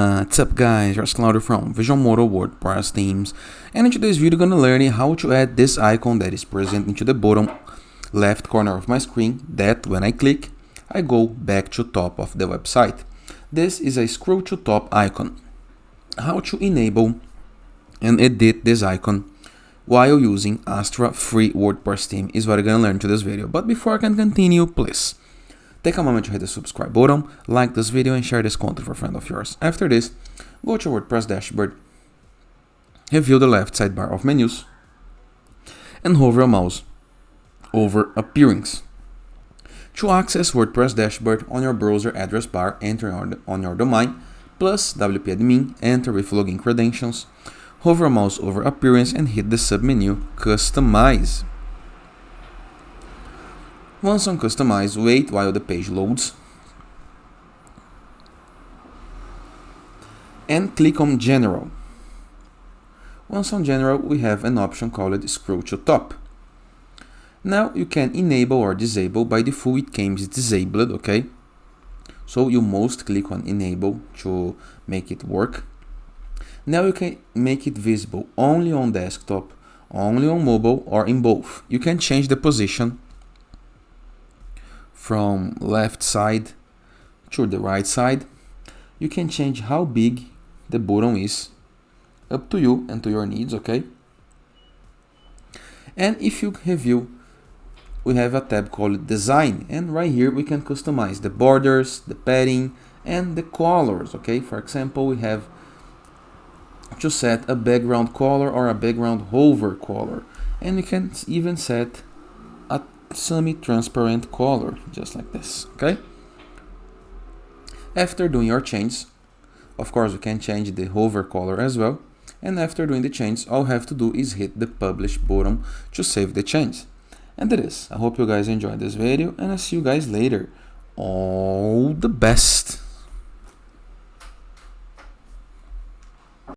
What's up guys, it's Claudio from Visual Model WordPress themes, and in today's video I'm gonna learn how to add this icon that is present into the bottom left corner of my screen, that when I click I go back to top of the website. This is a scroll to top icon. How to enable and edit this icon while using Astra free WordPress theme is what I'm gonna learn to this video. But before I can continue, please take a moment to hit the subscribe button, like this video, and share this content for a friend of yours. After this, go to WordPress dashboard, review the left sidebar of menus, and hover your mouse over appearance. To access WordPress dashboard on your browser address bar, enter on your domain, plus WP admin, enter with login credentials, hover your mouse over appearance and hit the submenu Customize. Once on Customize, wait while the page loads and click on General. Once on General, we have an option called Scroll to Top. Now you can enable or disable. By default it comes disabled, okay? So you must click on Enable to make it work. Now you can make it visible only on desktop, only on mobile, or in both. You can change the position from left side to the right side. You can change how big the button is, up to you and to your needs, okay? And if you review, we have a tab called Design, and right here we can customize the borders, the padding, and the colors, okay? For example, we have to set a background color or a background hover color, and we can even set a semi-transparent color, just like this, okay? After doing your changes, of course you can change the hover color as well, and after doing the change, all you have to do is hit the publish button to save the change. And that is. I hope you guys enjoyed this video, and I'll see you guys later. All the best!